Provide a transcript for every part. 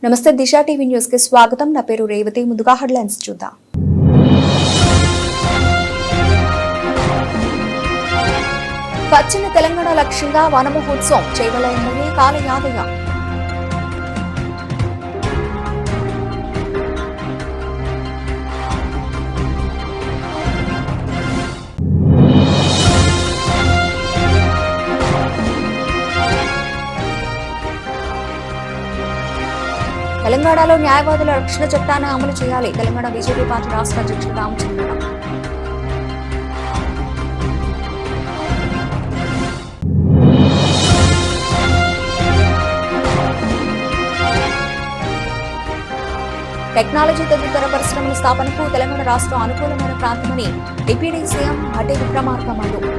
నమస్తే దిశ TV news కి స్వాగతం. నా పేరు రేవతి. ముందుగా హెడ్లైన్స్ చూద్దాం. పశ్చిమ తెలంగాణ లక్ష్యంగా వన మహోత్సవం చేవల ఎమ్మెల్యే కాళ యాదయ్య. తెలంగాణలో న్యాయవాదుల రక్షణ చట్టాన్ని అమలు చేయాలి. తెలంగాణ బీజేపీ పార్టీ రాష్ట్ర అధ్యక్షుడు రామచంద్రరావు. టెక్నాలజీ తదితర పరిశ్రమల స్థాపనకు తెలంగాణ రాష్ట్రం అనుకూలమైన ప్రాంతమని డిప్యూటీ సీఎం భట్టి విక్రమార్క అన్నారు.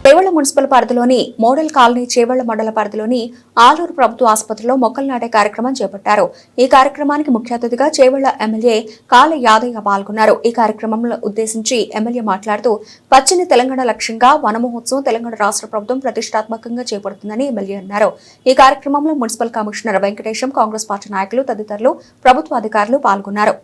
చేవెళ్ల మున్సిపల్ పరిధిలోని మోడల్ కాలనీ చేవెళ్ల మండల పరిధిలోని ఆలూరు ప్రభుత్వ ఆసుపత్రిలో మొక్కలు నాటే కార్యక్రమం చేపట్టారు. ఈ కార్యక్రమానికి ముఖ్య అతిథిగా చేవెళ్ల ఎమ్మెల్యే కాళ యాదయ్య పాల్గొన్నారు. ఈ కార్యక్రమంలో ఉద్దేశించి ఎమ్మెల్యే మాట్లాడుతూ పశ్చిమ తెలంగాణ లక్ష్యంగా వన మహోత్సవం తెలంగాణ రాష్ట్ర ప్రభుత్వం ప్రతిష్టాత్మకంగా చేపడుతుందని ఎమ్మెల్యే అన్నారు. ఈ కార్యక్రమంలో municipal commissioner Venkatesham, Congress party నాయకులు తదితరులు ప్రభుత్వ అధికారులు పాల్గొన్నారు.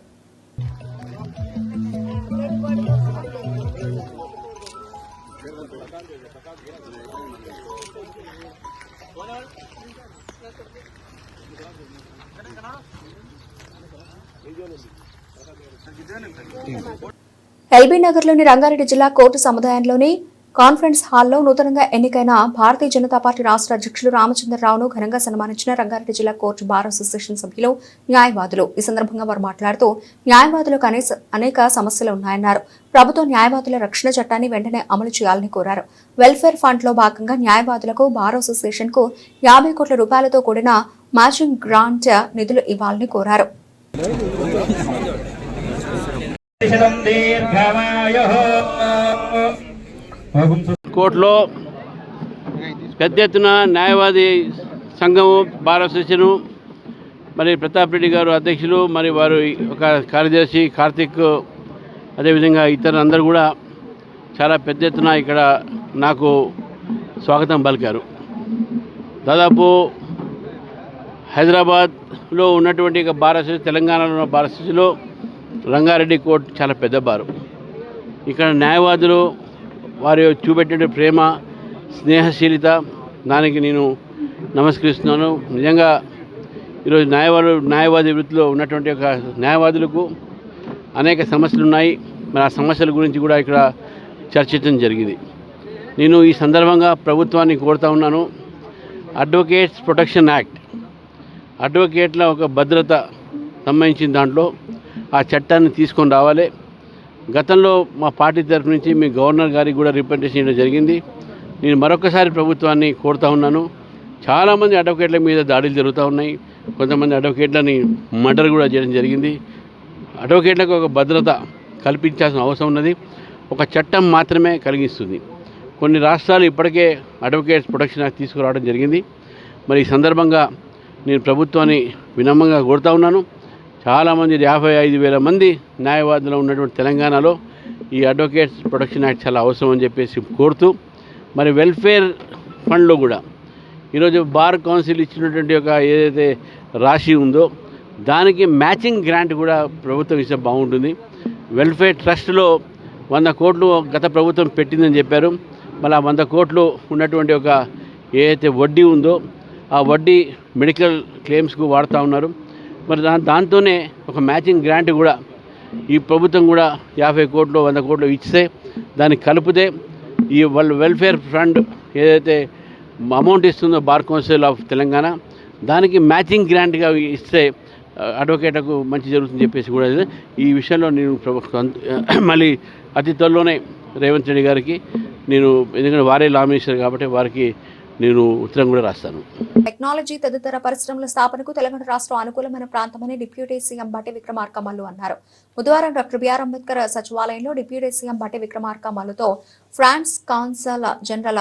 ఎల్బీ నగర్లోని రంగారెడ్డి జిల్లా కోర్టు సముదాయంలోని కాన్ఫరెన్స్ హాల్లో నూతనంగా ఎన్నికైన భారతీయ జనతా పార్టీ రాష్ట్ర అధ్యక్షులు రామచంద్రరావును ఘనంగా సన్మానించిన రంగారెడ్డి జిల్లా కోర్టు బార్ అసోసియేషన్ సభ్యులు, న్యాయవాదులు. ఈ సందర్భంగా వారు మాట్లాడుతూ న్యాయవాదులకు అనేక సమస్యలు ఉన్నాయన్నారు. ప్రభుత్వం న్యాయవాదుల రక్షణ చట్టాన్ని వెంటనే అమలు చేయాలని కోరారు. వెల్ఫేర్ ఫండ్ లో భాగంగా న్యాయవాదులకు బార్ అసోసియేషన్ కు 50 కోట్ల రూపాయలతో కూడిన మ్యాచింగ్ గ్రాంట్ నిధులు ఇవ్వాలని కోరారు. కోర్టులో పెద్ద ఎత్తున న్యాయవాది సంఘము, బార్ అసోసియేషను, మరి ప్రతాప్ రెడ్డి గారు అధ్యక్షులు, మరి వారు ఒక కార్యదర్శి కార్తిక్, అదేవిధంగా ఇతరులందరూ కూడా చాలా పెద్ద ఎత్తున ఇక్కడ నాకు స్వాగతం పలికారు. దాదాపు హైదరాబాద్లో ఉన్నటువంటి బార్ అసోసియేషన్, తెలంగాణలో ఉన్న బార్ అసోసియేషన్లో రంగారెడ్డి కోర్టు చాలా పెద్ద బారు. ఇక్కడ న్యాయవాదులు వారు చూపెట్టే ప్రేమ, స్నేహశీలిత, దానికి నేను నమస్కరిస్తున్నాను. నిజంగా ఈరోజు న్యాయవాది వృత్తిలో ఉన్నటువంటి ఒక న్యాయవాదులకు అనేక సమస్యలు ఉన్నాయి. మరి ఆ సమస్యల గురించి కూడా ఇక్కడ చర్చించడం జరిగింది. నేను ఈ సందర్భంగా ప్రభుత్వాన్ని కోరుతా ఉన్నాను. అడ్వకేట్స్ ప్రొటెక్షన్ యాక్ట్, అడ్వకేట్ల ఒక భద్రత సంబంధించిన దాంట్లో ఆ చట్టాన్ని తీసుకొని రావాలి. గతంలో మా పార్టీ తరఫు నుంచి మీ గవర్నర్ గారికి కూడా రిప్రజెంటేషన్ ఇవ్వడం జరిగింది. నేను మరొకసారి ప్రభుత్వాన్ని కోరుతా ఉన్నాను. చాలామంది అడ్వకేట్ల మీద దాడులు జరుగుతూ ఉన్నాయి. కొంతమంది అడ్వకేట్లని మర్డర్ కూడా చేయడం జరిగింది. అడ్వకేట్లకు ఒక భద్రత కల్పించాల్సిన అవసరం ఉన్నది. ఒక చట్టం మాత్రమే కలిగిస్తుంది. కొన్ని రాష్ట్రాలు ఇప్పటికే అడ్వకేట్స్ ప్రొటెక్షన్ యాక్ట్ తీసుకురావడం జరిగింది. మరి ఈ సందర్భంగా నేను ప్రభుత్వాన్ని వినమ్రంగా కోరుతా ఉన్నాను. చాలామంది 55,000 మంది న్యాయవాదులు ఉన్నటువంటి తెలంగాణలో ఈ అడ్వకేట్స్ ప్రొటెక్షన్ యాక్ట్ చాలా అవసరం అని చెప్పేసి కోరుతూ, మరి వెల్ఫేర్ ఫండ్లో కూడా ఈరోజు బార్ కౌన్సిల్ ఇచ్చినటువంటి ఒక ఏదైతే రాశి ఉందో దానికి మ్యాచింగ్ గ్రాంట్ కూడా ప్రభుత్వం ఇస్తే బాగుంటుంది. వెల్ఫేర్ ట్రస్ట్లో 100 కోట్లు గత ప్రభుత్వం పెట్టిందని చెప్పారు. మళ్ళీ 100 కోట్లు ఉన్నటువంటి ఒక ఏదైతే వడ్డీ ఉందో ఆ వడ్డీ మెడికల్ క్లెయిమ్స్కు వాడుతూ ఉన్నారు. మరి దాంతోనే ఒక మ్యాచింగ్ గ్రాంట్ కూడా ఈ ప్రభుత్వం కూడా 50 కోట్లు 100 కోట్లు ఇస్తే దాన్ని కలిపితే ఈ వెల్ఫేర్ ఫండ్ ఏదైతే అమౌంట్ ఇస్తుందో బార్ కౌన్సిల్ ఆఫ్ తెలంగాణ దానికి మ్యాచింగ్ గ్రాంట్గా ఇస్తే అడ్వకేట్లకు మంచి జరుగుతుందని చెప్పేసి కూడా ఈ విషయంలో నేను మళ్ళీ అతి త్వరలోనే రేవంత్ రెడ్డి గారికి నేను, ఎందుకంటే వారే లా మినిస్టర్ కాబట్టి వారికి నేను ఉత్తరం కూడా రాస్తాను. టెక్నాలజీ తదితర పరిశ్రమల స్థాపనకు తెలంగాణ రాష్ట్రం అనుకూలమైన ప్రాంతమని డిప్యూటీ సీఎం భట్టి విక్రమార్క మల్లు అన్నారు. బుధవారం డాక్టర్ బిఆర్ అంబేద్కర్ సచివాలయంలో డిప్యూటీ సీఎం భట్టి విక్రమార్క మల్లుతో France consul general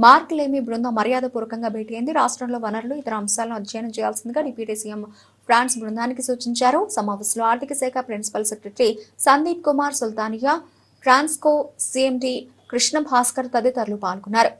Marc Lamy బృందం మర్యాదపూర్వకంగా భేటీ అయింది. రాష్ట్రంలో వనరులు, ఇతర అంశాలను అధ్యయనం చేయాల్సిందిగా డిప్యూటీ సీఎం ఫ్రాన్స్ బృందానికి సూచించారు. సమావేశంలో ఆర్థిక శాఖ principal secretary Sandeep Kumar Sultania, Transco CMD Krishna Bhaskar తదితరులు పాల్గొన్నారు.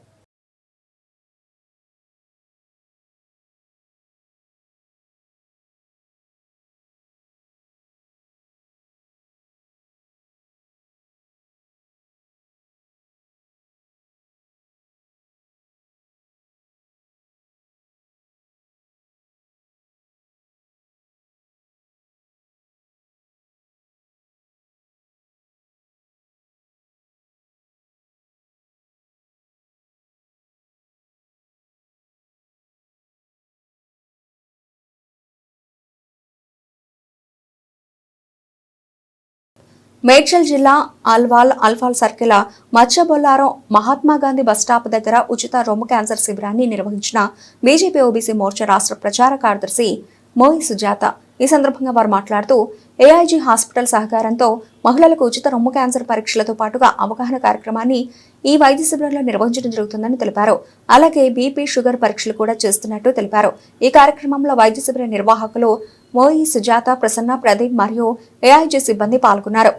మేడ్చల్ జిల్లా అల్వాల్ సర్కిల్ మచ్చబొల్లారం మహాత్మాగాంధీ బస్టాప్ దగ్గర ఉచిత రొమ్ము క్యాన్సర్ శిబిరాన్ని నిర్వహించిన బీజేపీ ఓబీసీ మోర్చా రాష్ట్ర ప్రచార కార్యదర్శి మోయి సుజాత. ఈ సందర్భంగా వారు మాట్లాడుతూ ఏఐజీ హాస్పిటల్ సహకారంతో మహిళలకు ఉచిత రొమ్ము క్యాన్సర్ పరీక్షలతో పాటుగా అవగాహన కార్యక్రమాన్ని ఈ వైద్య శిబిరంలో నిర్వహించడం జరుగుతుందని తెలిపారు. అలాగే బీపీ, షుగర్ పరీక్షలు కూడా చేస్తున్నట్టు తెలిపారు. ఈ కార్యక్రమంలో వైద్య శిబిర నిర్వాహకులు మోయి సుజాత, ప్రసన్న, ప్రదీప్ మరియు ఏఐజీ సిబ్బంది పాల్గొన్నారు.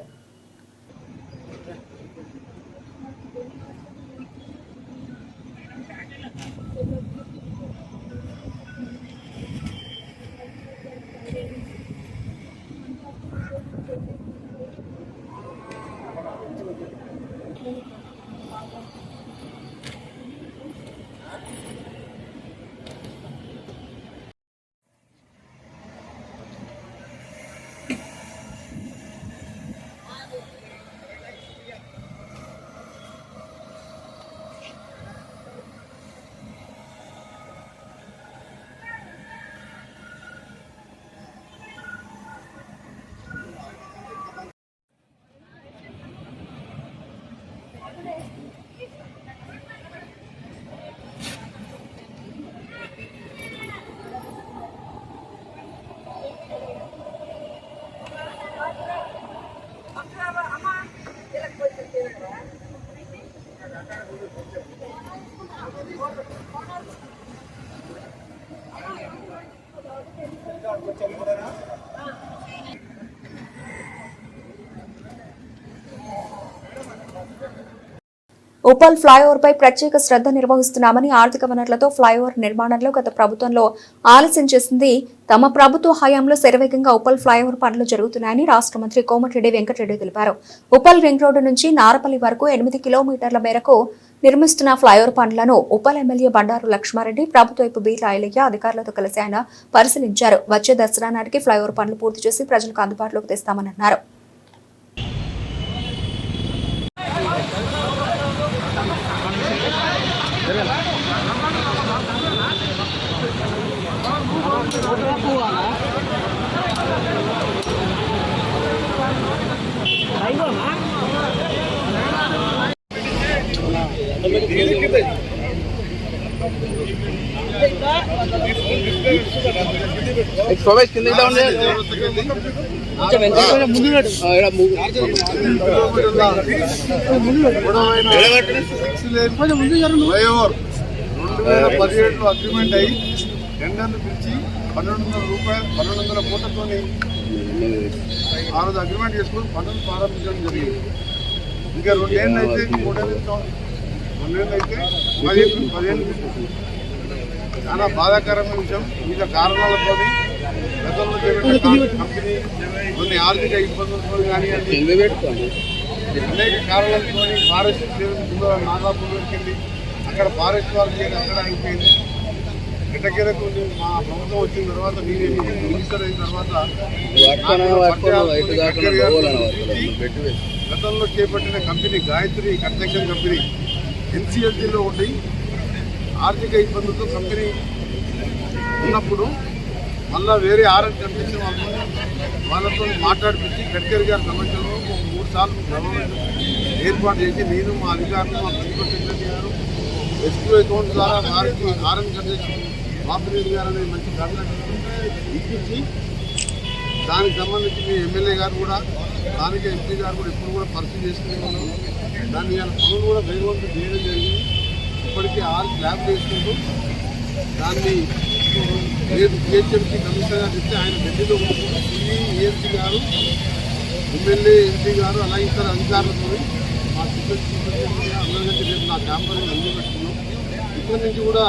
ఉప్పల్ ఫ్లైఓవర్ పై ప్రత్యేక శ్రద్ధ నిర్వహిస్తున్నామని, ఆర్థిక వనరులతో ఫ్లైఓవర్ నిర్మాణంలో గత ప్రభుత్వంలో ఆలస్యం చేసింది తమ ప్రభుత్వ హయాంలో శరవేగంగా ఉప్పల్ ఫ్లైఓవర్ పనులు జరుగుతున్నాయని రాష్ట్ర మంత్రి కోమటిరెడ్డి వెంకటరెడ్డి తెలిపారు. ఉప్పల్ రింగ్ రోడ్డు నుంచి నారపల్లి వరకు 8 కిలోమీటర్ల మేరకు నిర్మిస్తున్న ఫ్లైఓవర్ పనులను ఉప్పల్ ఎమ్మెల్యే బండారు లక్ష్మారెడ్డి, ప్రభుత్వ వైపు బి రాయలయ్య అధికారులతో కలిసి ఆయన పరిశీలించారు. వచ్చే దసరా నాటికి ఫ్లైఓవర్ పనులు పూర్తి చేసి ప్రజలకు అందుబాటులోకి తెస్తామని అన్నారు. అగ్రిమెంట్ అయ్యి టెండర్లు పిలిచి 1200 కోట్లతో ఆ రోజు అగ్రిమెంట్ చేసుకుని పనులు ప్రారంభించడం జరిగింది. ఇంకా 2 ఏళ్ళు అయితే 3 ఏళ్ళు అయితే 10 చాలా బాధాకరమైన విషయం. వివిధ కారణాలతో గతంలో కంపెనీ కొన్ని ఆర్థిక ఇబ్బందులతో కానీ అనేక కారణాలతో ఫారెస్ట్ నాగాపూర్ వెళ్ళి అక్కడ ఫారెస్ట్ వారికి అక్కడ అయిపోయింది. గిటగిరకు మా ప్రభుత్వం వచ్చిన తర్వాత నేను మినిస్టర్ అయిన తర్వాత గతంలో చేపట్టిన కంపెనీ గాయత్రి కన్స్ట్రక్షన్ కంపెనీ ఎన్సిఎల్టీలో ఉండి ఆర్థిక ఇబ్బందులతో కంపెనీ ఉన్నప్పుడు మళ్ళీ వేరే ఆర్ఎన్ కన్స్ట్రక్షన్ వాళ్ళతో మాట్లాడిపించి గడ్కరీ గారి సమస్యలో 3 సార్లు సమావేశం ఏర్పాటు చేసి నేను మా అధికారులు మా ప్రిన్సిపల్ సెక్రటరీ గారు ఎస్క్యూ అకౌంట్ ద్వారా వారికి ఆర్ఎన్ కన్స్ట్రక్షన్ బాపిరెడ్డి గారు అనే మంచి కాంట్రాక్ట్ ఇప్పించి దానికి సంబంధించి మీ ఎమ్మెల్యే గారు కూడా స్థానిక ఎంపీ గారు కూడా ఎప్పుడు కూడా పరిస్థితి చేసుకునే ఉన్నాం. దాన్ని పనులు కూడా వేగవంతం చేయడం జరిగింది. ఇప్పటికీ 6 స్లాబ్ చేసుకుంటూ దాన్ని రేపు జిహెచ్ఎంసీ కమిషనర్ గారు ఇస్తే ఆయన ఢిల్లీలో ఉంటున్నారు. ఏఎంసీ గారు, ఎమ్మెల్యే, ఎంపీ గారు అలాగే ఇతర అధికారులతో మా సిబ్బంది అందరికంటే రేపు నా క్యాంపర్ని అందుపెట్టుకున్నాం. ఇక్కడి నుంచి కూడా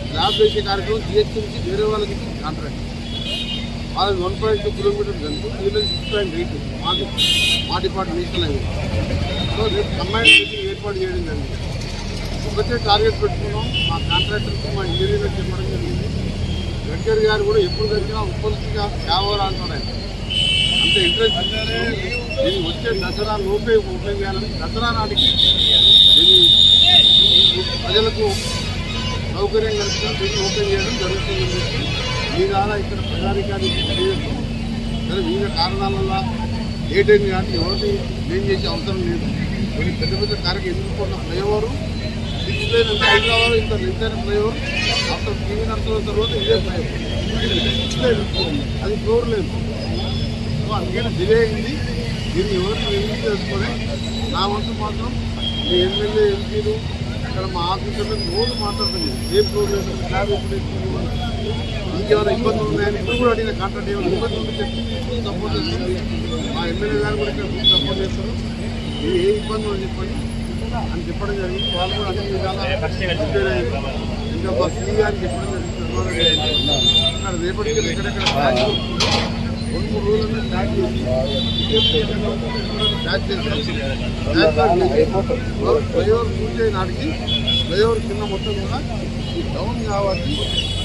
స్లాబ్ వేసే కార్యక్రమం జిహెచ్ఎంసీ వేరే వాళ్ళకి కాంట్రాక్ట్ వాళ్ళకి 1.2 కిలోమీటర్స్ కనుక వీళ్ళకి 6.8 మా డిపార్ట్మెంట్ నేషనల్ హైవే. సో రేపు కంబైన్ మీటింగ్ ఏర్పాటు చేయడం జరిగింది. ఒకటే టార్గెట్ పెట్టుకున్నాం. మా కాంట్రాక్టర్కి మా ఇంజనీర్లకు చెప్పడం జరిగింది. గడ్కరీ గారు కూడా ఎప్పుడు జరిగినా ఉప్పల్సిగా యావర్ అంటున్నారు. ఆయన అంత ఇంట్రెస్ట్ దీన్ని వచ్చే దసరా లోపే ఓపెన్ చేయాలని, దసరా నాటికి దీన్ని ప్రజలకు సౌకర్యం కలిసి దీన్ని ఓపెన్ చేయడం జరుగుతుందని చెప్పి మీ ద్వారా ఇక్కడ ప్రజాధికారి తెలియదు. సరే వివిధ కారణాల వల్ల ఏ టైం కానీ ఎవరిని ఏం చేసే అవసరం లేదు. కొన్ని పెద్ద పెద్ద కార్యక్రమం ఎన్నుకున్న ఫ్లైఓవర్ 6 లేన్ అంటే హైదరాబాద్ ఇంత లెంతైన ఫ్లైఓవర్ ఆఫ్టర్ టీవీ నడుస్తున్న తర్వాత ఇదే ఫ్లైఓవర్ 6 లేన్, అది 4 లేన్. సో అందుకని డిలే అయింది. దీన్ని ఎవరిని రిలీజ్ చేసుకొని నా వంతు మాత్రం మీ ఎమ్మెల్యే ఎంపీలు అక్కడ మా ఆఫీసర్లకు రోజు మాట్లాడుతుంది. ఏ ఫ్లోర్ లేదు, స్లాబ్ ఎప్పుడు ఇంకేమైనా ఇబ్బందులు ఉన్నాయని ఇప్పుడు కూడా అడిగిన కాంట్రాక్ట్ ఏమైనా ఇబ్బంది ఉంటే చెప్పి సపోర్ట్ చేస్తుంది. మా ఎమ్మెల్యే గారు కూడా ఇక్కడ సపోర్ట్ చేస్తారు. మీరు ఏ ఇబ్బందులు అని చెప్పండి అని చెప్పడం జరిగింది. వాళ్ళు కూడా అన్ని విధాలా ప్రిపేర్ అయ్యారు. ఇంకా మా సీ గారికి చెప్పడం జరిగింది. ఇక్కడ రేపటికి ఎక్కడెక్కడ ట్యాక్స్ 2-3 రోజులన్నీ ట్యాక్స్ ఫ్లైఓవర్ పూర్తి అయిన నాటికి ఫ్లైఓవర్ కింద మొత్తం కూడా డౌన్ కావాలి.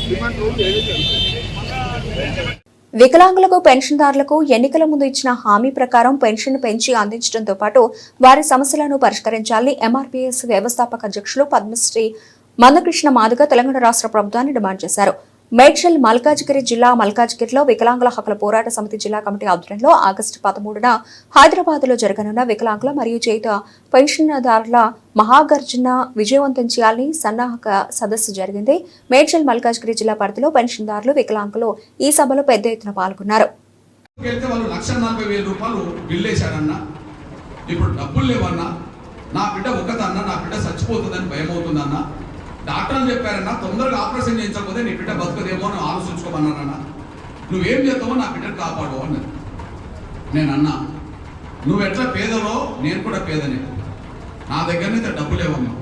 డిమాండ్ రోడ్లు ఏదైతే వికలాంగులకు పెన్షన్దారులకు ఎన్నికల ముందు ఇచ్చిన హామీ ప్రకారం పెన్షన్ పెంచి అందించడంతో పాటు వారి సమస్యలను పరిష్కరించాలని ఎంఆర్పీఎస్ వ్యవస్థాపక అధ్యక్షులు పద్మశ్రీ మందకృష్ణ మాదిగ తెలంగాణ రాష్ట్ర ప్రభుత్వాన్ని డిమాండ్ చేశారు. మేడ్చల్ మల్కాజ్గిరి జిల్లా మల్కాజ్గిరిలో వికలాంగుల హక్కుల పోరాట సమితి జిల్లా కమిటీ ఆధ్వర్యంలో ఆగస్టు 13న హైదరాబాద్లో జరగనున్న వికలాంగుల మరియు చేయుత పెన్షన్దారుల మహాగర్జన విజయవంతం చేయాలని సన్నాహక సదస్సు జరిగింది. మేడ్చల్ మల్కాజ్గిరి జిల్లా పరిధిలో పెన్షన్దారులు వికలాంగులు ఈ సభలో పెద్ద ఎత్తున పాల్గొన్నారు. ఇప్పుడు డబ్బులు లేవన్నా, నా బిడ్డ ఒకదన్నా, నా బిడ్డ చచ్చిపోతుందని భయం అవుతుందన్నా, డాక్టర్లు చెప్పారన్నా తొందరగా ఆపరేషన్ చేయించకపోతే నీ బిడ్డ బతుకదేమో అని ఆలోచించుకోమన్నారన్నా, నువ్వేం చేస్తావో నా బిడ్డను కాపాడు అన్నది. నేను అన్నా, నువ్వు ఎట్లా పేదలో నేను కూడా పేదనే, నా దగ్గర నుంచి డబ్బులు లేవన్నా,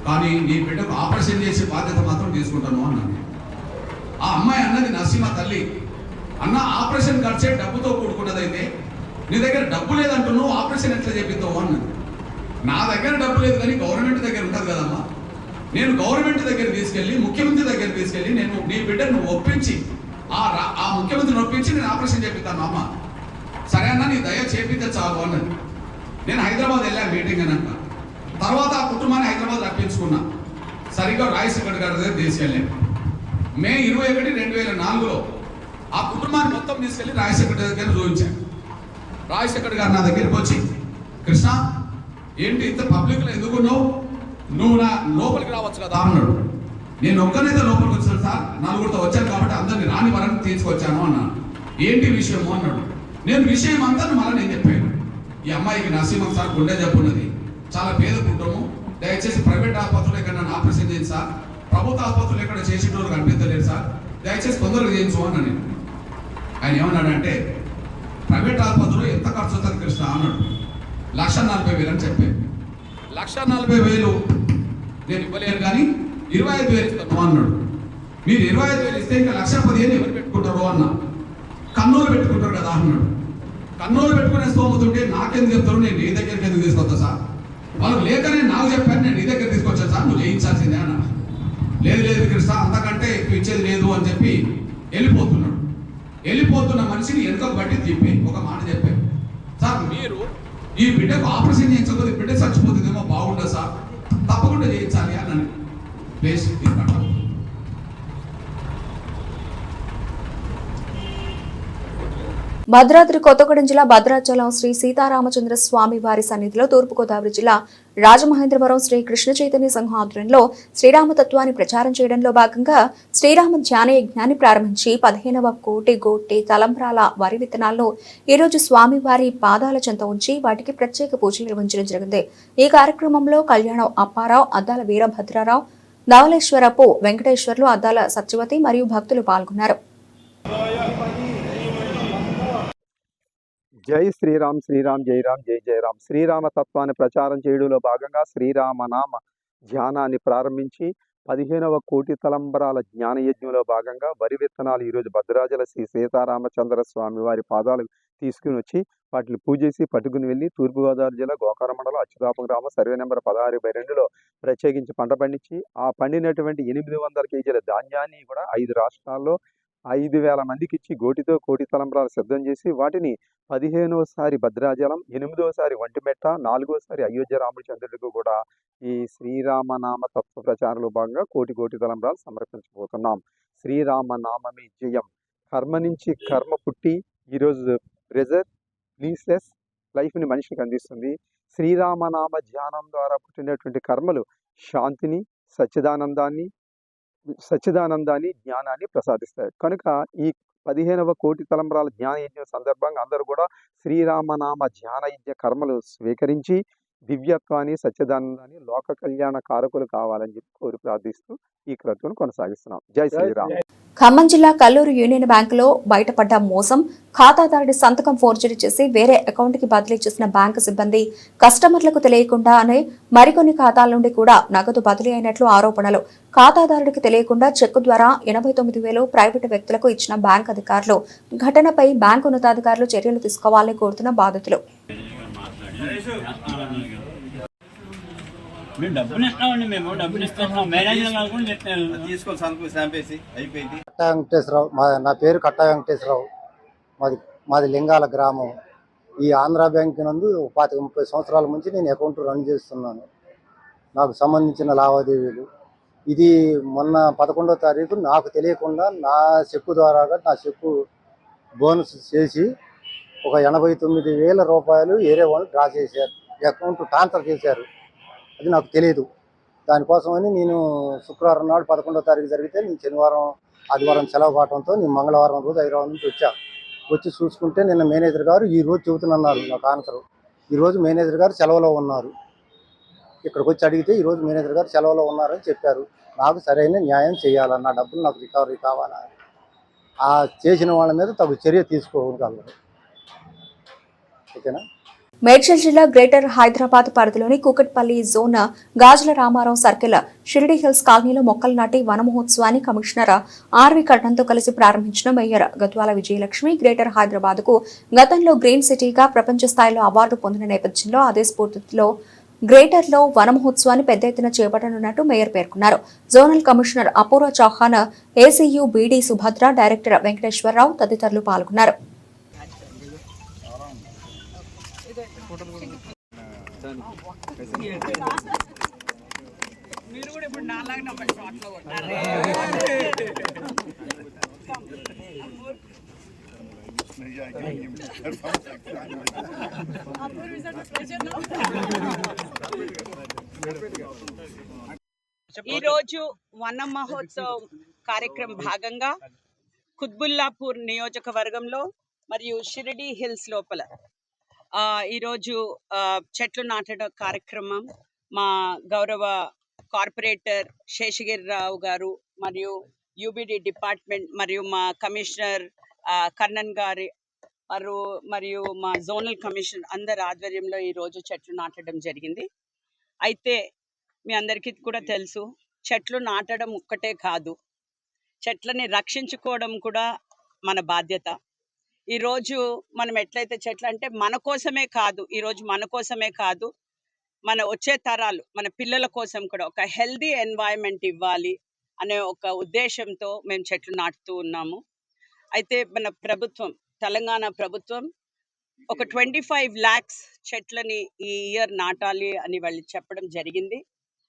కానీ నీ బిడ్డకు ఆపరేషన్ చేసే బాధ్యత మాత్రం తీసుకుంటాను అన్నాను. ఆ అమ్మాయి అన్నది నరసింహ తల్లి, అన్న ఆపరేషన్ ఖర్చే డబ్బుతో కూడుకున్నదైతే నీ దగ్గర డబ్బు లేదంటున్నావు, ఆపరేషన్ ఎట్లా చేపిస్తావు అన్నది. నా దగ్గర డబ్బు లేదు కానీ గవర్నమెంట్ దగ్గర ఉంటుంది కదమ్మా, నేను గవర్నమెంట్ దగ్గర తీసుకెళ్ళి ముఖ్యమంత్రి దగ్గర తీసుకెళ్ళి నేను నీ బిడ్డను ఒప్పించి ఆ ముఖ్యమంత్రిని ఒప్పించి నేను ఆపరేషన్ చేపిస్తాను అమ్మ. సరే అన్న, నీ దయ చేపిస్తే చాలు అన్నది. నేను హైదరాబాద్ వెళ్ళా మీటింగ్ అని అంట. తర్వాత ఆ కుటుంబాన్ని హైదరాబాద్ రప్పించుకున్నా. సరిగ్గా రాజశేఖర్ గారి దగ్గర తీసుకెళ్ళాను. మే 21, 2004లో ఆ కుటుంబాన్ని మొత్తం తీసుకెళ్ళి రాజశేఖర్ దగ్గర చూపించాను. రాజశేఖర్ గారు నా దగ్గరికి వచ్చి, కృష్ణ ఏంటి ఇంత పబ్లిక్లో ఎందుకున్నావు, నువ్వు నా లోపలికి రావచ్చు కదా అన్నాడు. నేను ఒక్కనైతే లోపలికి వచ్చాను సార్, నలుగురితో వచ్చాను కాబట్టి అందరినీ రాని వరకు తీసుకొచ్చాను అన్నాను. ఏంటి విషయము అన్నాడు. నేను విషయం అంతా మళ్ళీ నేను చెప్పాను. ఈ అమ్మాయికి నరసింహ సార్ గుండె జబ్బు ఉన్నది, చాలా పేద కుటుంబం, దయచేసి ప్రైవేట్ ఆసుపత్రులు ఎక్కడ నన్ను ఆపరేషన్ చేయండి సార్, ప్రభుత్వ ఆసుపత్రులు ఎక్కడ చేసేటోళ్ళు కనిపించలేదు సార్, దయచేసి తొందరగా చేయించు అన్నాను నేను. ఆయన ఏమన్నాడంటే, ప్రైవేట్ ఆసుపత్రిలో ఎంత ఖర్చు అవుతుంది కృష్ణ అన్నాడు. 1,40,000 అని చెప్పాను. 1,40,000 నేను ఇవ్వలేను కానీ 25,000 ఇస్తాను అన్నాడు. మీరు 25,000 ఇస్తే ఇంకా 1,15,000 ఎవరు పెట్టుకుంటారు అన్నా. కన్నోలు పెట్టుకుంటారు కదా అన్నాడు. కన్నోలు పెట్టుకునే స్తోమతుంటే నాకెందుకు చెప్తారు, నేను నీ దగ్గరికి ఎందుకు తీసుకొస్తా సార్, వాళ్ళు లేకనే నాకు చెప్పాను, నేను నీ దగ్గర తీసుకొచ్చాను సార్, నువ్వు చేయించాల్సిందే అన్న. లేదు కృష్ణ అంతకంటే ఎక్కువ ఇచ్చేది లేదు అని చెప్పి వెళ్ళిపోతున్నాడు. వెళ్ళిపోతున్న మనిషిని వెనుకకు బట్టి తిప్పి ఒక మాట చెప్పాను, సార్ మీరు ఈ బిడ్డకు ఆపరేషన్ చేయించకపోతే బిడ్డ చచ్చిపోతుందేమో, బాగుండదు సార్, తప్పకుండా చేయించాలి అన్నాను. ప్లేస్ భద్రాద్రి కొత్తగూడెం జిల్లా భద్రాచలం శ్రీ సీతారామచంద్ర స్వామి వారి సన్నిధిలో తూర్పుగోదావరి జిల్లా రాజమహేంద్రవరం శ్రీ కృష్ణ చైతన్య సంఘం ఆధ్వర్యంలో శ్రీరామతత్వాన్ని ప్రచారం చేయడంలో భాగంగా శ్రీరామ ధ్యాన యజ్ఞాన్ని ప్రారంభించి 15వ కోటి తలంబ్రాల వరి విత్తనాలను ఈరోజు స్వామివారి పాదాల చెంత ఉంచి వాటికి ప్రత్యేక పూజలు నిర్వహించడం జరిగింది. ఈ కార్యక్రమంలో కళ్యాణం అప్పారావు, అద్దాల వీరభద్రారావు, నవలేశ్వరపు వెంకటేశ్వర్లు, అద్దాల సత్యవతి మరియు భక్తులు పాల్గొన్నారు. జై శ్రీరామ్, శ్రీరామ్ జై రామ్, జై జై రామ్. శ్రీరామ తత్వాన్ని ప్రచారం చేయడంలో భాగంగా శ్రీరామనామ ధ్యానాన్ని ప్రారంభించి 15వ కోటి తలంబరాల జ్ఞాన యజ్ఞంలో భాగంగా వరి విత్తనాలు ఈరోజు భద్రాచల శ్రీ సీతారామచంద్ర స్వామి వారి పాదాలు తీసుకుని వచ్చి వాటిని పూజేసి పట్టుకుని వెళ్ళి తూర్పుగోదావరి జిల్లా గోకారం మండలం అచ్యుతాపురం గ్రామం సర్వే నెంబర్ 16/2లో ప్రత్యేకించి పంట పండించి ఆ పండినటువంటి 800 కేజీల ధాన్యాన్ని కూడా 5 రాష్ట్రాల్లో 5,000 మందికి ఇచ్చి గోటితో కోటి తలంబ్రాలు సిద్ధం చేసి వాటిని 15వసారి భద్రాచలం, 8వసారి ఒంటిమెట్ట, 4వసారి అయోధ్య రామచంద్రుడికి కూడా ఈ శ్రీరామనామ తత్వ ప్రచారంలో భాగంగా కోటి తలంబ్రాలు సమర్పించబోతున్నాం. శ్రీరామనామమే జయం. కర్మ నుంచి కర్మ పుట్టి ఈరోజు రిజర్వ్ లీస్లెస్ లైఫ్ని మనిషికి అందిస్తుంది. శ్రీరామనామ ధ్యానం ద్వారా పుట్టినటువంటి కర్మలు శాంతిని, సచ్చిదానందాన్ని, జ్ఞానాన్ని ప్రసాదిస్తాయి. కనుక ఈ 15వ కోటి తలంబరాల జ్ఞాన యజ్ఞం సందర్భంగా అందరూ కూడా శ్రీరామనామ ధ్యాన యజ్ఞ కర్మలు స్వీకరించి దివ్యత్వాన్ని, సచ్చిదానందాన్ని, లోక కళ్యాణ కారకులు కావాలని చెప్పి కోరి ప్రార్థిస్తూ ఈ క్రతువును కొనసాగిస్తున్నాం. జై శ్రీరామ్. ఖమ్మం జిల్లా కల్లూరు యూనియన్ బ్యాంకులో బయటపడ్డ మోసం. ఖాతాదారుడి సంతకం ఫోర్జరీ చేసి వేరే అకౌంట్కి బదిలీ చేసిన బ్యాంకు సిబ్బంది కస్టమర్లకు తెలియకుండానే మరికొన్ని ఖాతాల నుండి కూడా నగదు బదిలీ అయినట్లు ఆరోపణలు. ఖాతాదారుడికి తెలియకుండా చెక్కు ద్వారా 89,000 ప్రైవేటు వ్యక్తులకు ఇచ్చిన బ్యాంకు అధికారులు. ఘటనపై బ్యాంకు ఉన్నతాధికారులు చర్యలు తీసుకోవాలని కోరుతున్న బాధితులు. మేము డబ్బులు ఇస్తామండి, మేము డబ్బులు ఇస్తున్నాం. మేనేజర్ కూడా చెప్పాను తీసుకొని సంతకం స్టాంప్ వేసి అయిపోయింది. కట్టా వెంకటేశ్వరరావు, నా పేరు కట్టా వెంకటేశ్వరరావు. మాది లింగాల గ్రామం. ఈ ఆంధ్రా బ్యాంక్ నందు 25-30 సంవత్సరాల నుంచి నేను అకౌంట్ రన్ చేస్తున్నాను. నాకు సంబంధించిన లావాదేవీలు ఇది మొన్న 11వ తారీఖు నాకు తెలియకుండా నా చెక్కు ద్వారాగా నా చెక్కు బోనస్ చేసి ఒక 89,000 రూపాయలు వేరే వాళ్ళు డ్రా చేశారు, అకౌంట్ ట్రాన్స్ఫర్ చేశారు. అది నాకు తెలియదు. దానికోసమని నేను శుక్రవారం నాడు 11వ తారీఖు జరిగితే నేను శనివారం ఆదివారం సెలవు కావడంతో నేను మంగళవారం రోజు హైదరాబాద్ నుంచి వచ్చి చూసుకుంటే నిన్న మేనేజర్ గారు ఈ రోజు చెబుతున్నారు నాకు ఆన్సర్. ఈరోజు మేనేజర్ గారు సెలవులో ఉన్నారు. ఇక్కడికి వచ్చి అడిగితే ఈరోజు మేనేజర్ గారు సెలవులో ఉన్నారని చెప్పారు. నాకు సరైన న్యాయం చేయాలా, నా డబ్బులు నాకు రికవరీ కావాలా, ఆ చేసిన వాళ్ళ మీద తగు చర్య తీసుకోగలరు. ఓకేనా? మేడ్చల్ జిల్లా గ్రేటర్ హైదరాబాద్ పరిధిలోని కూకట్పల్లి జోన్ గాజుల రామారావు సర్కిల్ షిరిడి హిల్స్ కాలనీలో మొక్కలు నాటి వన మహోత్సవాన్ని కమిషనర్ ఆర్వి కర్ణన్తో కలిసి ప్రారంభించిన మేయర్ గద్వాల విజయలక్ష్మి గ్రేటర్ హైదరాబాద్ కు గతంలో గ్రీన్ సిటీగా ప్రపంచ స్థాయిలో అవార్డు పొందిన నేపథ్యంలో అదే స్ఫూర్తిలో గ్రేటర్లో వన మహోత్సవాన్ని పెద్ద ఎత్తున చేపట్టనున్నట్టు మేయర్ పేర్కొన్నారు. జోనల్ కమిషనర్ అపూర్వ చౌహాన్, ఏసీయూ బీడీ సుభద్ర, డైరెక్టర్ వెంకటేశ్వరరావు తదితరులు పాల్గొన్నారు. ఈ రోజు వన మహోత్సవం కార్యక్రమం భాగంగా కుత్బుల్లాపూర్ నియోజకవర్గంలో మరియు షిరిడి హిల్స్ లోపల ఈరోజు చెట్లు నాటడం కార్యక్రమం మా గౌరవ కార్పొరేటర్ శేషగిరిరావు గారు మరియు యూబీడీ డిపార్ట్మెంట్ మరియు మా కమిషనర్ కర్ణన్ గారి మరియు మా జోనల్ కమిషనర్ అందరి ఆధ్వర్యంలో ఈరోజు చెట్లు నాటడం జరిగింది. అయితే మీ అందరికీ కూడా తెలుసు, చెట్లు నాటడం ఒక్కటే కాదు, చెట్లని రక్షించుకోవడం కూడా మన బాధ్యత. ఈరోజు మనం ఎట్లయితే చెట్లు అంటే మన కోసమే కాదు, మన వచ్చే తరాలు, మన పిల్లల కోసం కూడా ఒక హెల్దీ ఎన్వైరన్మెంట్ ఇవ్వాలి అనే ఒక ఉద్దేశంతో మేము చెట్లు నాటుతూ ఉన్నాము. అయితే మన ప్రభుత్వం, తెలంగాణ ప్రభుత్వం ఒక 25 lakhs చెట్లని ఈ ఇయర్ నాటాలి అని వాళ్ళు చెప్పడం జరిగింది.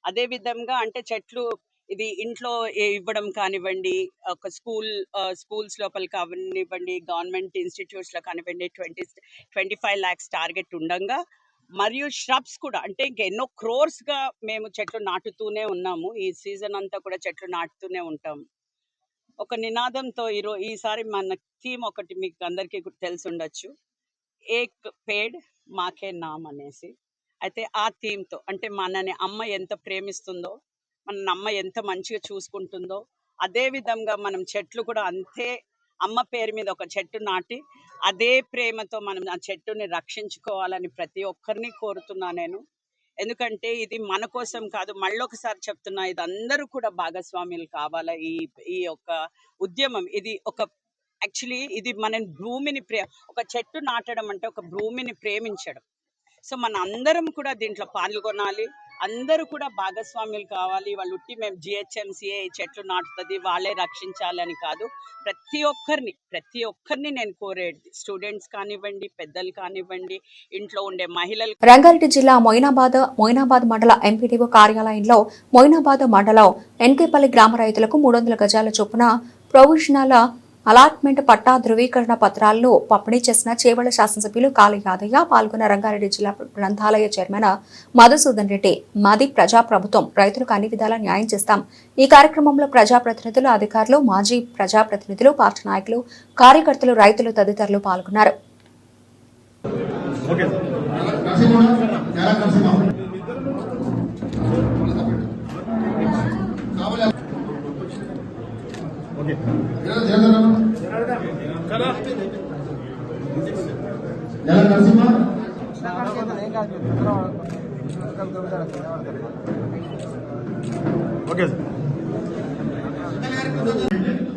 అదే విధంగా అంటే చెట్లు ఇది ఇంట్లో ఇవ్వడం కానివ్వండి, ఒక స్కూల్స్ లోపల కానివ్వండి, గవర్నమెంట్ ఇన్స్టిట్యూట్స్లో కానివ్వండి 25 lakhs టార్గెట్ ఉండగా, మరియు ష్రబ్స్ కూడా అంటే ఇంకెన్నో క్రోర్స్గా మేము చెట్లు నాటుతూనే ఉన్నాము. ఈ సీజన్ అంతా కూడా చెట్లు నాటుతూనే ఉంటాము. ఒక నినాదంతో ఈసారి మన థీమ్ ఒకటి మీకు అందరికీ తెలిసి ఉండొచ్చు, ఏక్ పేడ్ మాకే నామ్ అనేసి. అయితే ఆ థీమ్తో అంటే మనని అమ్మ ఎంత ప్రేమిస్తుందో, మన అమ్మ ఎంత మంచిగా చూసుకుంటుందో, అదే విధంగా మనం చెట్లు కూడా అంతే అమ్మ పేరు మీద ఒక చెట్టు నాటి అదే ప్రేమతో మనం ఆ చెట్టుని రక్షించుకోవాలని ప్రతి ఒక్కరిని కోరుతున్నా నేను. ఎందుకంటే ఇది మన కోసం కాదు, మళ్ళొకసారి చెప్తున్నా, ఇది అందరూ కూడా భాగస్వామ్యులు కావాలా ఈ యొక్క ఉద్యమం. ఇది ఒక యాక్చువల్లీ ఇది మన భూమిని ఒక చెట్టు నాటడం అంటే ఒక భూమిని ప్రేమించడం. సో మన అందరం కూడా దీంట్లో పాల్గొనాలి, అందరూ కూడా భాగస్వామ్యులు కావాలి. వాళ్ళు ఉట్టి మేము జిహెచ్ఎంసీఏ చెట్లు నాటుతుంది వాళ్ళే రక్షించాలి అని కాదు, ప్రతి ఒక్కరిని నేను కోరేది, స్టూడెంట్స్ కానివ్వండి, పెద్దలు కానివ్వండి, ఇంట్లో ఉండే మహిళలు. రంగారెడ్డి జిల్లా మొయినాబాద్ మండల ఎంపీడీఓ కార్యాలయంలో మొయినాబాద్ మండలం ఎన్కేపల్లి గ్రామ రైతులకు 300 గజాల చొప్పున ప్రొవిజనల్ అలాట్మెంట్ పట్టా ధృవీకరణ పత్రాలను పంపిణీ చేసిన చేవెళ్ల శాసనసభ్యులు కాళీ యాదయ్య పాల్గొన్న రంగారెడ్డి జిల్లా గ్రంథాలయ చైర్మన్ మధుసూదన్ రెడ్డి. మాది ప్రజాప్రభుత్వం, రైతులకు అన్ని విధాలా న్యాయం చేస్తాం. ఈ కార్యక్రమంలో ప్రజాప్రతినిధులు, అధికారులు, మాజీ ప్రజాప్రతినిధులు, పార్టీ నాయకులు, కార్యకర్తలు, రైతులు తదితరులు పాల్గొన్నారు.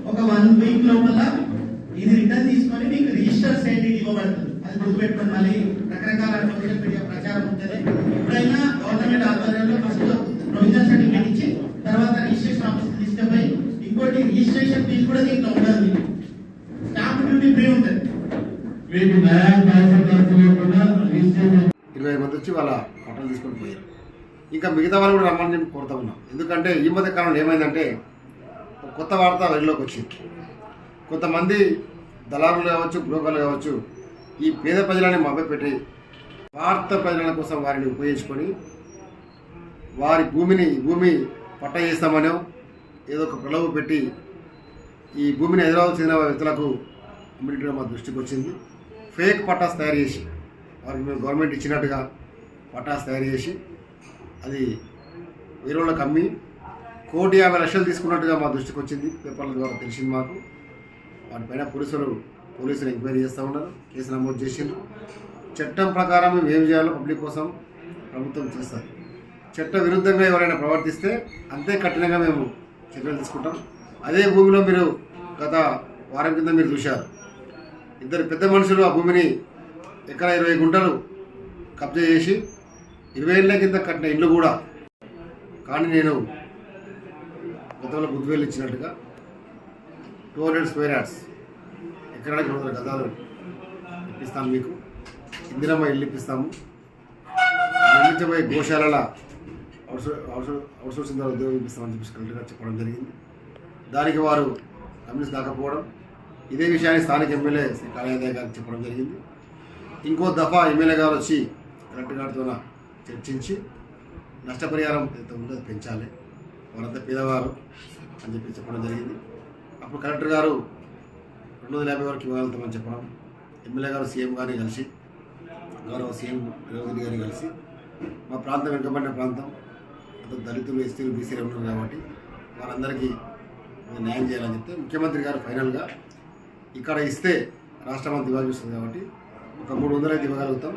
ఒక 1 వీక్ లోపల ఇది రిటర్న్ తీసుకొని మీకు రిజిస్టర్ సైట్ ఇవ్వబడుతుంది. అది గుర్తుపెట్టుకొని మళ్ళీ రకరకాల సోషల్ మీడియా ప్రచారం ఉంటుంది. ఎప్పుడైనా గవర్నమెంట్ ఆధ్వర్యంలో ఫస్ట్ ప్రొవిజనల్ సర్టిఫికేట్ ఇచ్చి తర్వాత రిజిస్ట్రేషన్ ఆఫీస్ తీసుకుపోయి ఇంకోటి రిజిస్ట్రేషన్ ఫీజు కూడా దీంట్లో ఉండదు. స్టాంప్ డ్యూటీ ఫ్రీ ఉంటుంది. 20 మంది వచ్చి వాళ్ళ పట్టాలు తీసుకొని పోయారు. ఇంకా మిగతా వాళ్ళు కూడా రమ్మని చెప్పి కోరుతా ఉన్నాం. ఎందుకంటే ఈ మధ్య కాలంలో ఏమైందంటే కొత్త వార్త వెలుగులోకి వచ్చింది. కొంతమంది దళారులు కావచ్చు, బ్రోకర్లు కావచ్చు, ఈ పేద ప్రజలని మభ్యపెట్టి వార్త ప్రజల కోసం వారిని ఉపయోగించుకొని వారి భూమి పట్ట చేస్తామనో ఏదో ఒక ప్రలోభ పెట్టి ఈ భూమిని హైదరాబాద్ చెందిన వ్యక్తులకు అమ్మినట్టుగా మా దృష్టికి వచ్చింది. ఫేక్ పట్టాస్ తయారు చేసి వారికి మేము గవర్నమెంట్ ఇచ్చినట్టుగా పట్టాస్ తయారు చేసి అది వేరే వాళ్ళకి అమ్మి 1,50,00,000 తీసుకున్నట్టుగా మా దృష్టికి వచ్చింది. పేపర్ల ద్వారా తెలిసింది మాకు. వాటిపైన పోలీసులు ఎంక్వైరీ చేస్తూ ఉన్నారు, కేసు నమోదు చేసిండ్రు. చట్టం ప్రకారం మేము ఏం చేయాలో పబ్లిక్ కోసం ప్రభుత్వం చేస్తారు. చట్ట విరుద్ధంగా ఎవరైనా ప్రవర్తిస్తే అంతే కఠినంగా మేము చర్యలు తీసుకుంటాం. అదే భూమిలో మీరు గత వారం కింద మీరు చూశారు, 2 పెద్ద మనుషులు ఆ భూమిని ఎకరా 20 గుంటలు కబ్జా చేసి 20 ఏళ్ళ కింద కట్టిన ఇల్లు కూడా. కానీ నేను గతంలో బుద్ధివేలు ఇచ్చినట్టుగా 200 స్క్వేర్ యార్డ్స్ ఎకరానికి 100 గజాలు ఇప్పిస్తాను, మీకు ఇందిరమ్మ ఇల్లు ఇప్పిస్తాము, నిర్మించబోయే గోశాలల అవుట్సోర్సింగ్ ద్వారా ఉద్యోగం ఇప్పిస్తామని చెప్పి కలెక్టర్ గారు చెప్పడం జరిగింది. దానికి వారు కమ్యూనిస్ట్ కాకపోవడం, ఇదే విషయాన్ని స్థానిక ఎమ్మెల్యే శ్రీ కాళయాదయ్య గారికి చెప్పడం జరిగింది. ఇంకో దఫా ఎమ్మెల్యే గారు వచ్చి కలెక్టర్ గారితో చర్చించి నష్టపరిహారం ఎంత ఉందో పెంచాలి, వారంతా పేదవారు అని చెప్పి చెప్పడం జరిగింది. అప్పుడు కలెక్టర్ గారు 250 వరకు ఇవ్వగలుగుతామని చెప్పడం, ఎమ్మెల్యే గారు సీఎం గారిని కలిసి, గౌరవ సీఎం రేవంత్ రెడ్డి గారిని కలిసి, మా ప్రాంతం వెనుకబడిన ప్రాంతం, అంత దళితులు, ఎస్టీలు, బీసీలు ఉన్నారు కాబట్టి వారందరికీ న్యాయం చేయాలని చెప్తే ముఖ్యమంత్రి గారు ఫైనల్గా ఇక్కడ ఇస్తే రాష్ట్రం అంతా ఇవ్వాల్సి వస్తుంది కాబట్టి ఒక 300 అయితే ఇవ్వగలుగుతాం,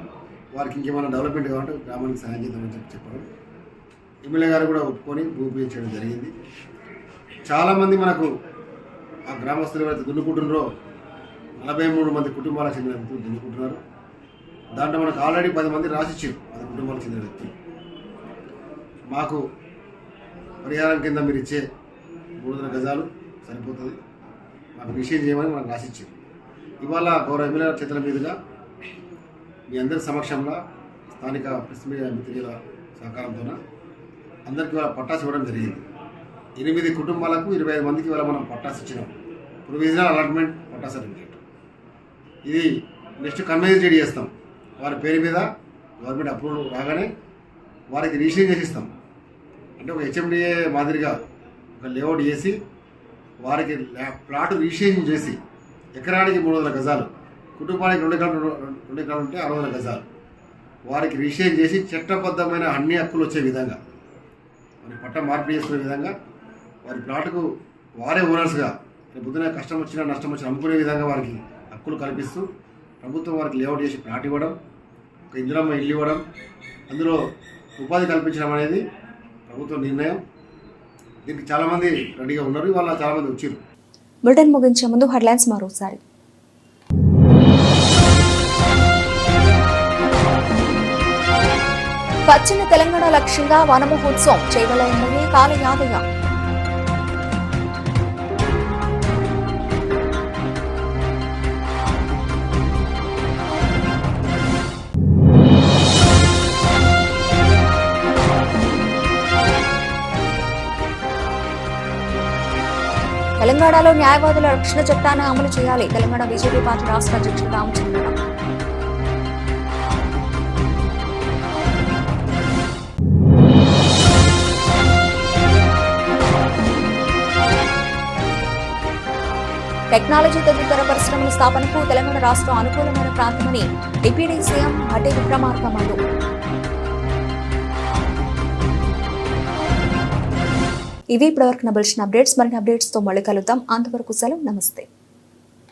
వారికి ఇంకేమైనా డెవలప్మెంట్ కావాలంటే గ్రామానికి సహాయం చేద్దామని చెప్పడం ఎమ్మెల్యే గారు కూడా ఒప్పుకొని భూమి చేయడం జరిగింది. చాలామంది మనకు ఆ గ్రామస్తులు ఎవరైతే దున్నుకుంటున్నారో 43 మంది కుటుంబాలకు చెందిన వ్యక్తులు దున్నుకుంటున్నారు. దాంట్లో మనకు ఆల్రెడీ 10 మంది రాసిచ్చారు 10 కుటుంబాలకు చెందిన వ్యక్తులు. మాకు పరిహారం కింద మీరు ఇచ్చే 300 గజాలు సరిపోతుంది, మాకు విషయం చేయమని మనకు రాసిచ్చారు. ఇవాళ గౌరవ ఎమ్మెల్యే చేతుల మీదుగా మీ అందరి సమక్షంలో స్థానిక ప్రెస్ మీడియా మిత్రుల సహకారంతో అందరికీ వాళ్ళ పట్టాసు ఇవ్వడం జరిగింది. 8 కుటుంబాలకు 25 మందికి ఇవాళ మనం పట్టాసు ఇచ్చినాం. ప్రొవిజనల్ అలాట్మెంట్ పట్టా సర్టిఫికేట్ ఇది నెక్స్ట్ కన్వెన్స్ చేస్తాం. వారి పేరు మీద గవర్నమెంట్ అప్రూవల్ రాగానే వారికి రిజిస్ట్రేషన్ చేసి ఇస్తాం. అంటే ఒక హెచ్ఎండిఏ మాదిరిగా ఒక లేఅవుట్ చేసి వారికి ప్లాట్ రిజిస్ట్రేషన్ చేసి ఎకరానికి 300 గజాలు, కుటుంబానికి 2 ఎకరాలు ఉంటే 600 గజాలు వారికి రిజిస్ట్రేషన్ చేసి చట్టబద్ధమైన అన్ని హక్కులు వచ్చే విధంగా, వారి పట్ట మార్పిడి చేసుకునే విధంగా, వారి ప్లాట్కు వారే ఓనర్స్గా పొద్దున కష్టం వచ్చినా నష్టం వచ్చినా అమ్ముకునే విధంగా వారికి హక్కులు కల్పిస్తూ ప్రభుత్వం వారికి లేఅవుట్ చేసి ప్లాట్ ఇవ్వడం, ఒక ఇందిరమ్మ ఇల్లు ఇవ్వడం, అందులో ఉపాధి కల్పించడం అనేది ప్రభుత్వ నిర్ణయం. దీనికి చాలామంది రెడీగా ఉన్నారు, ఇవాళ చాలామంది వచ్చారు. బులెటిన్ ముగించే ముందు హెడ్లైన్స్ మరోసారి. పశ్చిమ తెలంగాణ లక్ష్యంగా వన మహోత్సవం చేవెళ్ల ఎమ్మెల్యే కాళీ యాదయ్య. తెలంగాణలో న్యాయవాదుల రక్షణ చట్టాన్ని అమలు చేయాలి. తెలంగాణ బీజేపీ పార్టీ రాష్ట్ర అధ్యక్షుడు రామచంద్రరావు. టెక్నాలజీ తదితర పరిశ్రమల స్థాపనకు తెలంగాణ రాష్ట్రం అనుకూలమైన ప్రాంతమని డిప్యూటీ సీఎం భట్టి విక్రమార్క అన్నారు. ఇవి ఇప్పటివరకు నబిల్సిన అప్డేట్స్. మరిన్ని అప్డేట్స్ తో మళ్ళీ కలుద్దాం. అంతవరకు సెలవు. నమస్తే.